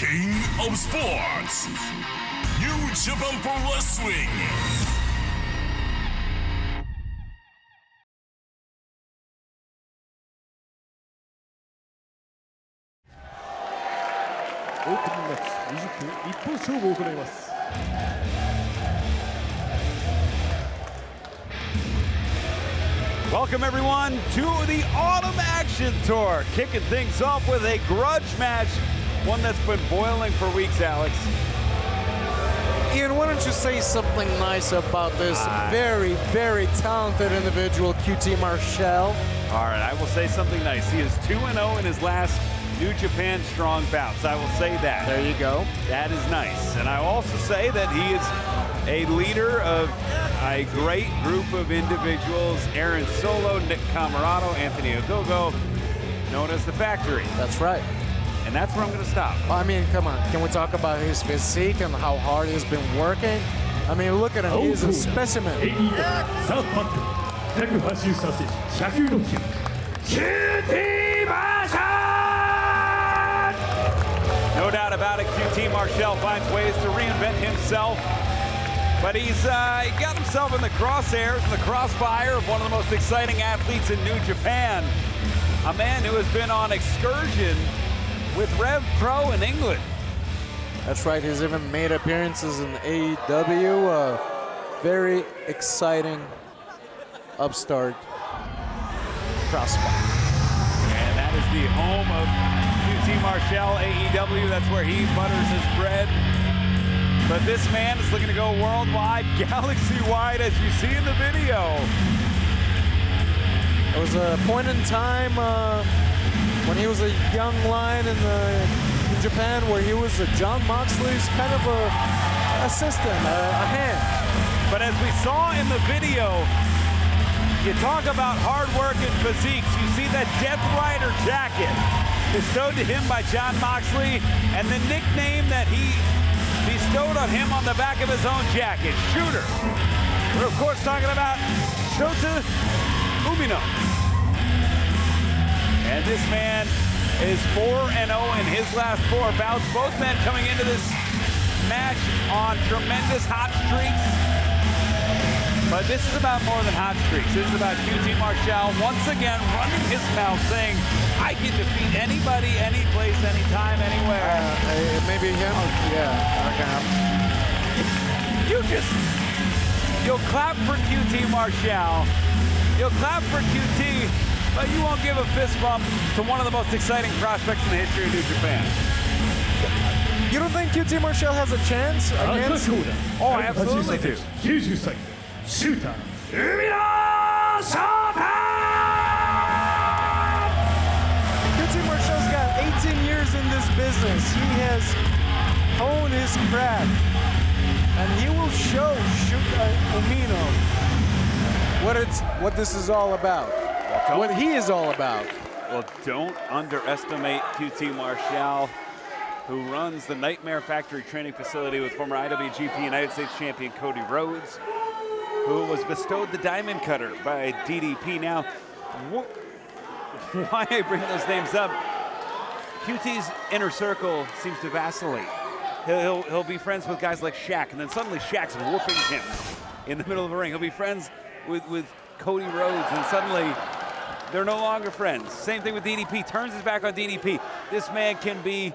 King of Sports, New Japan Pro Wrestling. Opening match 20分一本勝負を行います。Welcome everyone to the Autumn Action Tour. Kicking things off with a grudge match, one that's been boiling for weeks, Alex. Ian, why don't you say something nice about this very, very talented individual, QT Marshall? All right, I will say something nice. He is 2-0 in his last New Japan Strong bouts. I will say that. There you go. That is nice. And I will also say that he is a leader of a great group of individuals. Aaron Solo, Nick Camarado, Anthony Ogogo, known as The Factory. That's right. And that's where I'm going to stop. I mean, come on. Can we talk about his physique and how hard he's been working? I mean, look at him. He's a specimen. No doubt about it, QT Marshall finds ways to reinvent himself. But he got himself in the crosshairs and the crossfire of one of the most exciting athletes in New Japan. A man who has been on excursion with Rev Pro in England. That's right, he's even made appearances in AEW. Very exciting upstart prospect. And that is the home of QT Marshall, AEW. That's where he butters his bread. But this man is looking to go worldwide, galaxy-wide, as you see in the video. There was a point in time when he was a young lion in Japan where he was John Moxley's kind of a assistant, a hand. But as we saw in the video, you talk about hard work and physiques. You see that Death Rider jacket bestowed to him by John Moxley, and the nickname that he bestowed on him on the back of his own jacket, Shooter. We're of course talking about Shota Umino. And this man is 4-0 in his last 4 bouts. Both men coming into this match on tremendous hot streaks. But this is about more than hot streaks. This is about QT Marshall once again running his mouth saying, I can defeat anybody, any place, anytime, anywhere. Maybe him? Yeah, okay. You'll clap for QT Marshall. You'll clap for QT, but you won't give a fist bump to one of the most exciting prospects in the history of New Japan. You don't think QT Marshall has a chance against? Oh, I absolutely do. 90歳シューター Umino Shota! QT Marshall's got 18 years in this business. He has honed his craft, and he will show Umino what this is all about, what he is all about. Well, don't underestimate QT Marshall, who runs the Nightmare Factory training facility with former IWGP United States champion Cody Rhodes, who was bestowed the Diamond Cutter by DDP. Now, why I bring those names up, QT's inner circle seems to vacillate. He'll be friends with guys like Shaq, and then suddenly Shaq's whooping him in the middle of the ring. He'll be friends with Cody Rhodes, and suddenly they're no longer friends. Same thing with DDP, turns his back on DDP. This man can be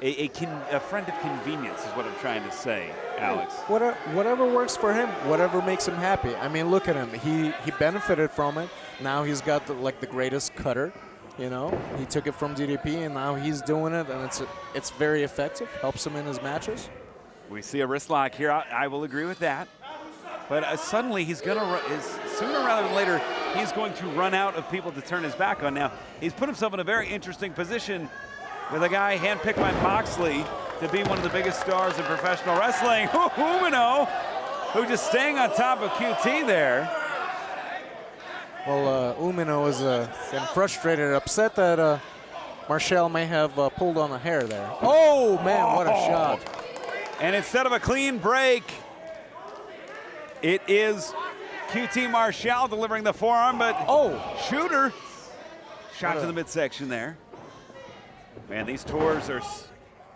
a friend of convenience is what I'm trying to say, Alex. Whatever works for him, whatever makes him happy. I mean, look at him. He benefited from it. Now he's got the greatest cutter. You know, he took it from DDP, and now he's doing it, and it's very effective. Helps him in his matches. We see a wrist lock here. I will agree with that. But suddenly he's going to sooner rather than later, he's going to run out of people to turn his back on. Now he's put himself in a very interesting position with a guy handpicked by Moxley to be one of the biggest stars in professional wrestling, Umino, who just staying on top of QT there. Well, Umino is getting frustrated, upset that Marshall may have pulled on a hair there. Oh, man, what a shot. And instead of a clean break, it is QT Marshall delivering the forearm, but Shooter shot to the midsection there. Man, these tours are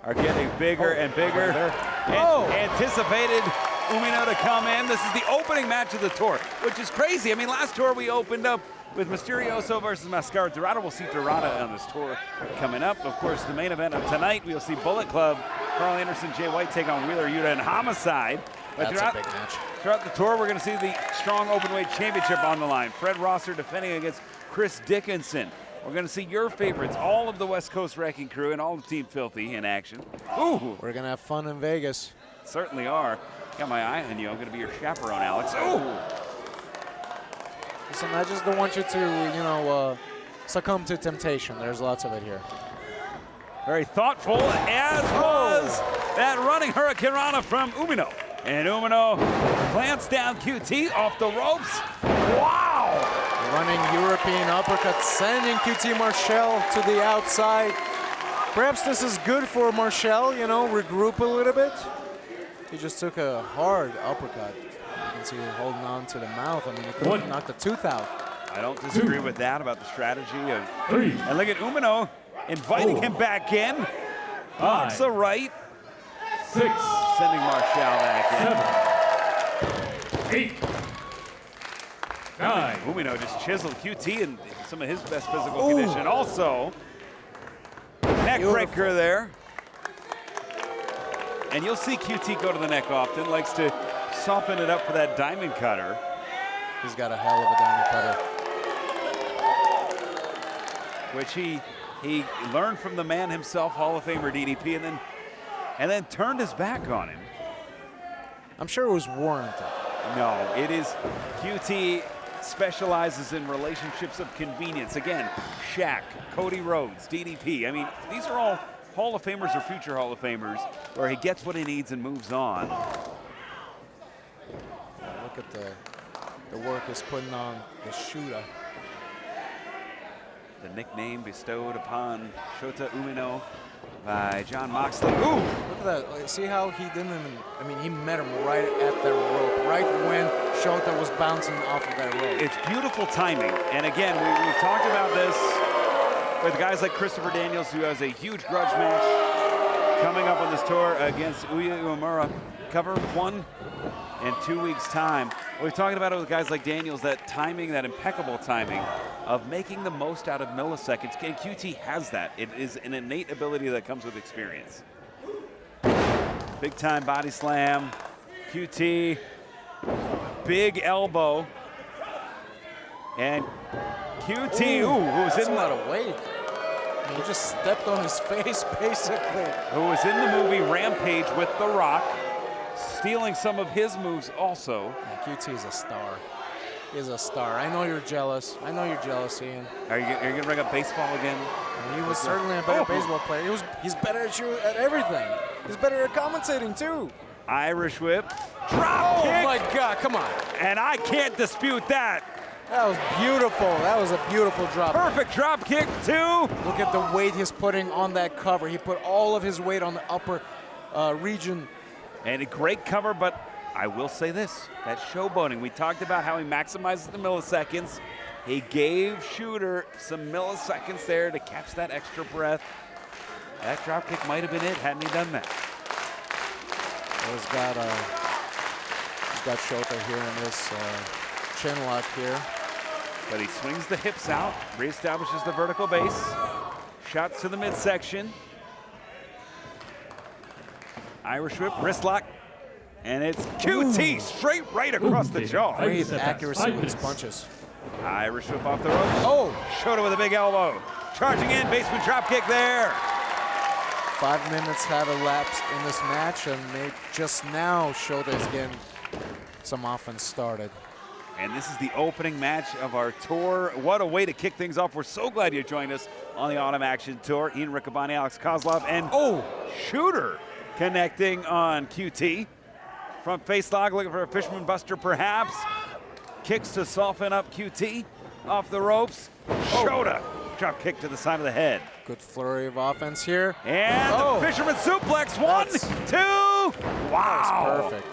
are getting bigger and bigger. Anticipated Umino to come in. This is the opening match of the tour, which is crazy. I mean, last tour we opened up with Mysterioso versus Mascara Dorado. We'll see Dorado on this tour coming up. Of course, the main event of tonight, we'll see Bullet Club, Carl Anderson, Jay White take on Wheeler Yuta and Homicide. But That's a big match. Throughout the tour, we're going to see the Strong Openweight Championship on the line. Fred Rosser defending against Chris Dickinson. We're going to see your favorites, all of the West Coast Wrecking Crew and all of Team Filthy in action. Ooh! We're going to have fun in Vegas. Certainly are. Got my eye on you. I'm going to be your chaperone, Alex. Ooh! Listen, I just don't want you to, succumb to temptation. There's lots of it here. Very thoughtful, as was that running Hurricane Rana from Umino. And Umino plants down QT off the ropes. Wow! Running European uppercut, sending QT Marshall to the outside. Perhaps this is good for Marshall, regroup a little bit. He just took a hard uppercut. You can see him holding on to the mouth. I mean, he could have knocked the tooth out. I don't disagree with that about the strategy of. And look at Umino inviting him back in. Blocks the right. 6. Sending Marshall back in. 7. 8. 9. Umino just chiseled QT in some of his best physical condition. Also, neck breaker there. And you'll see QT go to the neck often. Likes to soften it up for that diamond cutter. He's got a hell of a diamond cutter. Which he learned from the man himself, Hall of Famer DDP, and then turned his back on him. I'm sure it was warranted. No, it is. QT specializes in relationships of convenience. Again, Shaq, Cody Rhodes, DDP. I mean, these are all Hall of Famers or future Hall of Famers where he gets what he needs and moves on. Look at the work he's putting on the Shota. The nickname bestowed upon Shota Umino by John Moxley. Ooh! Look at that. See how he didn't even, he met him right at the rope, right when Shota was bouncing off of that rope. It's beautiful timing. And again, we've talked about this with guys like Christopher Daniels, who has a huge grudge match coming up on this tour against Uya Uemura. Cover 1 in 2 weeks' time. We've talked about it with guys like Daniels, that timing, that impeccable timing of making the most out of milliseconds. And QT has that. It is an innate ability that comes with experience. Big time body slam. QT, big elbow. And QT, who was That's in a lot of weight. He just stepped on his face, basically. Who was in the movie Rampage with The Rock, stealing some of his moves also. Yeah, QT is a star. He's a star. I know you're jealous. I know you're jealous, Ian. Are you going to bring up baseball again? He was certainly a better baseball player. He's better at everything. He's better at commentating, too. Irish whip. Drop kick. Oh, my God. Come on. And I can't dispute that. That was beautiful. That was a beautiful drop. Perfect drop kick, too. Look at the weight he's putting on that cover. He put all of his weight on the upper region. And a great cover, but I will say this, that showboating. We talked about how he maximizes the milliseconds. He gave Shooter some milliseconds there to catch that extra breath. That drop kick might have been it, hadn't he done that. He's got Shota here in this chin lock here. But he swings the hips out, reestablishes the vertical base. Shots to the midsection. Irish whip, wrist lock. And it's QT straight right across the jaw. Great accuracy with his punches. Irish whip off the ropes. Oh! Shota with a big elbow. Charging in, basement drop kick there. 5 minutes have elapsed in this match, and just now Shota is getting some offense started. And this is the opening match of our tour. What a way to kick things off. We're so glad you joined us on the Autumn Action Tour. Ian Riccaboni, Alex Kozlov, and Shooter connecting on QT. Front face lock, looking for a Fisherman Buster perhaps. Kicks to soften up QT off the ropes. Shota, drop kick to the side of the head. Good flurry of offense here. And the Fisherman suplex, 1, 2. Wow. That was perfect.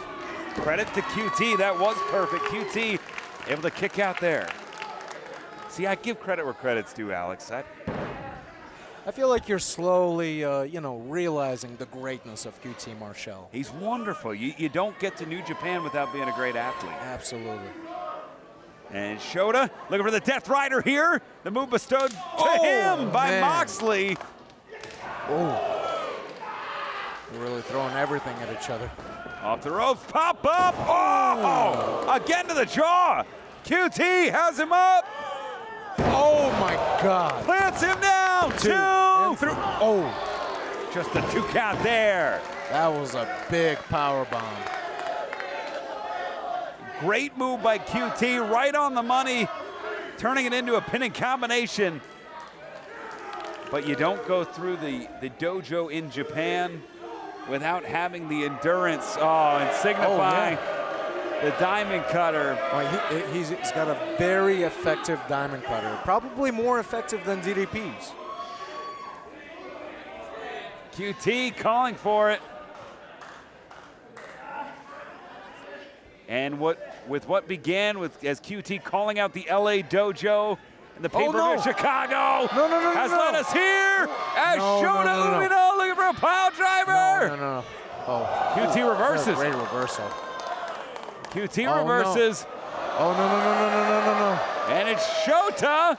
Credit to QT, that was perfect. QT able to kick out there. See, I give credit where credit's due, Alex. I feel like you're slowly, you know, realizing the greatness of QT Marshall. He's wonderful. You don't get to New Japan without being a great athlete. Absolutely. And Shota looking for the Death Rider here. The move bestowed to him by man. Moxley. Oh. They're really throwing everything at each other. Off the ropes, pop up. Oh! Again to the jaw. QT has him up. Oh my God. Plants him down. Two. And through. Oh. Just a 2 count there. That was a big power bomb. Great move by QT, right on the money, turning it into a pinning combination. But you don't go through the dojo in Japan without having the endurance and signifying the diamond cutter. Well, he's got a very effective diamond cutter, probably more effective than DDP's. QT calling for it. And with what began as QT calling out the LA dojo and the pay-per-view Chicago has led us here as Shota Umino looking for a pile driver. No. Oh. QT reverses. Great reversal. QT reverses. Oh, no. And it's Shota.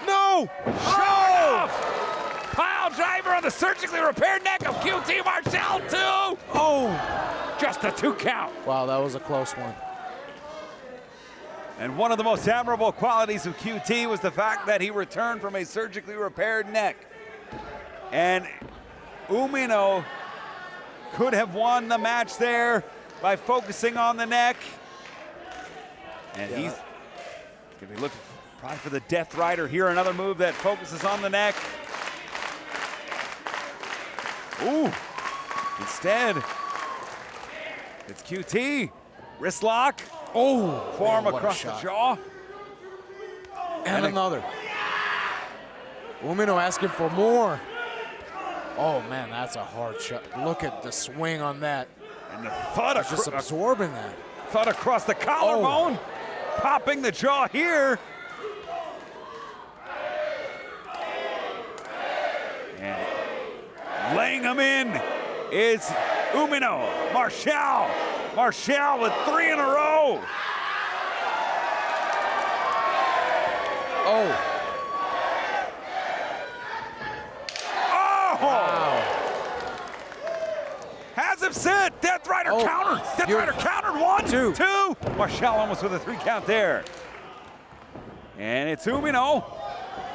No! Shota! Pile driver on the surgically repaired neck of QT Marshall, too. Oh! Just a 2 count. Wow, that was a close one. And one of the most admirable qualities of QT was the fact that he returned from a surgically repaired neck. And Umino could have won the match there by focusing on the neck. And he's going to be looking probably for the Death Rider here, another move that focuses on the neck. Ooh, instead, it's QT. Wrist lock. Oh, forearm across the jaw. And another. Umino asking for more. Oh, man, that's a hard shot. Look at the swing on that. And the thud just absorbing that. Thud across the collarbone. Popping the jaw here. And laying him in is Umino. Marshall with 3 in a row. Oh. Wow. Has him set. Death Rider countered. Death Rider countered. 1, 2. Marshall almost with a 3 count there. And it's Umino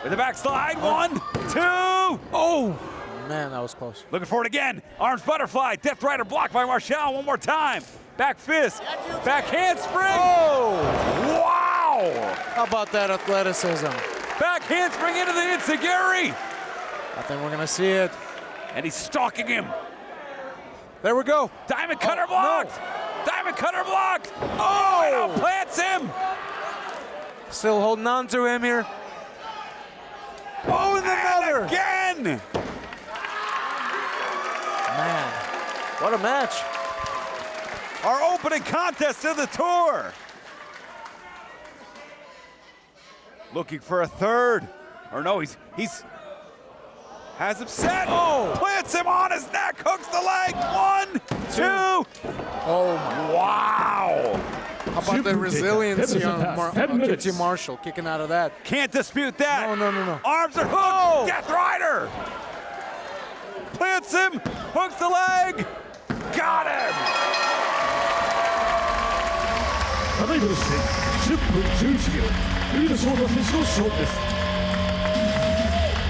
with the backslide. 1, 2. Oh. Man, that was close. Looking for it again. Arms butterfly. Death Rider blocked by Marshall. One more time. Back fist. Back handspring. Oh. Wow. How about that athleticism? Back handspring into the Enziguri. I think we're going to see it. And he's stalking him. There we go. Diamond cutter blocked. No. Diamond cutter blocked. Oh, it outplants him. Still holding on to him here. Oh, and another. Again. Man, what a match. Our opening contest of the tour. Looking for a third. Or no, he's has him set. Oh, plants him on his neck, hooks the leg. 1, 2. Oh, wow. How about the resiliency on QT Marshall kicking out of that? Can't dispute that. No. Arms are hooked. Death Rider. Plants him, hooks the leg. Got him.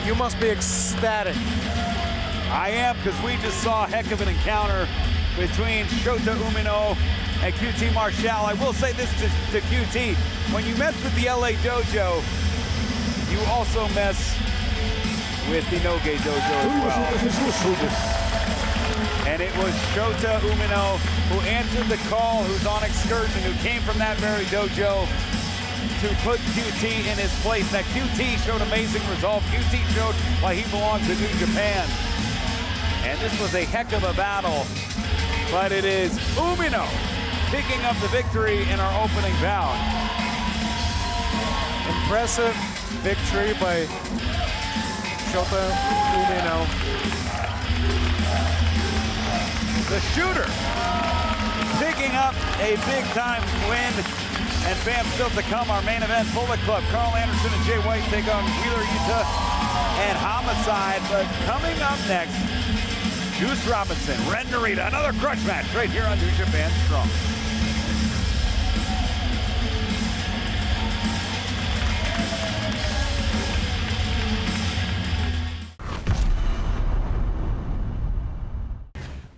You must be ecstatic. I am, because we just saw a heck of an encounter between Shota Umino and QT Marshall. I will say this to QT. When you mess with the LA dojo, you also mess with the Noge dojo as well. And it was Shota Umino who answered the call, who's on excursion, who came from that very dojo to put QT in his place. Now QT showed amazing resolve. QT showed why he belongs in New Japan. And this was a heck of a battle, but it is Umino picking up the victory in our opening bout. Impressive victory by Shota Umino. The shooter picking up a big-time win. And fam, still to come, our main event, Bullet Club. Carl Anderson and Jay White take on Wheeler Yuta and Homicide. But coming up next, Juice Robinson, Ren Narita, another crush match right here on New Japan Strong.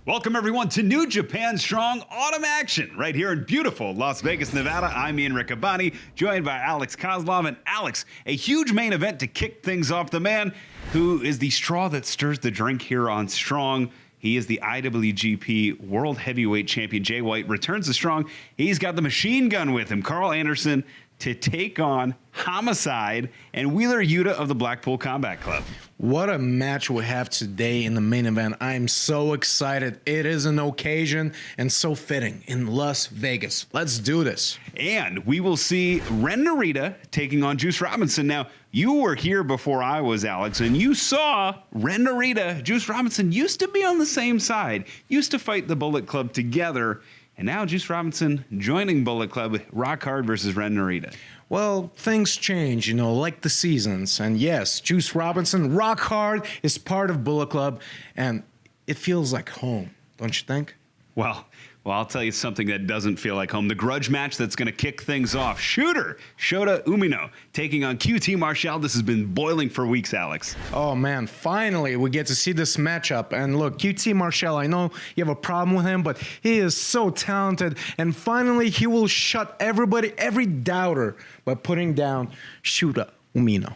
Welcome, everyone, to New Japan Strong Autumn Action right here in beautiful Las Vegas, Nevada. I'm Ian Riccaboni, joined by Alex Kozlov. And Alex, a huge main event to kick things off. The man who is the straw that stirs the drink here on Strong. He is the IWGP World Heavyweight Champion. Jay White returns to Strong. He's got the machine gun with him, Carl Anderson, to take on Homicide and Wheeler Yuta of the Blackpool Combat Club. What a match we have today in the main event. I'm so excited. It is an occasion and so fitting in Las Vegas. Let's do this. And we will see Ren Narita taking on Juice Robinson. Now, you were here before I was, Alex, and you saw Ren Narita. Juice Robinson used to be on the same side, used to fight the Bullet Club together. And now Juice Robinson joining Bullet Club, Rock Hard versus Ren Narita. Well, things change, you know, like the seasons. And yes, Juice Robinson, Rock Hard, is part of Bullet Club. And it feels like home, don't you think? Well, I'll tell you something that doesn't feel like home. The grudge match that's going to kick things off. Shota Umino taking on QT Marshall. This has been boiling for weeks, Alex. Oh, man, finally we get to see this matchup. And look, QT Marshall, I know you have a problem with him, but he is so talented. And finally, he will shut every doubter by putting down Shota Umino.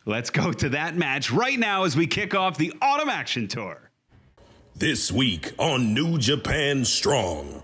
Let's go to that match right now as we kick off the Autumn Action Tour. This week on New Japan Strong.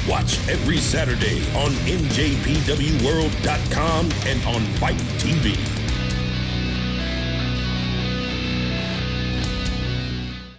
Watch every Saturday on njpwworld.com and on Fight TV.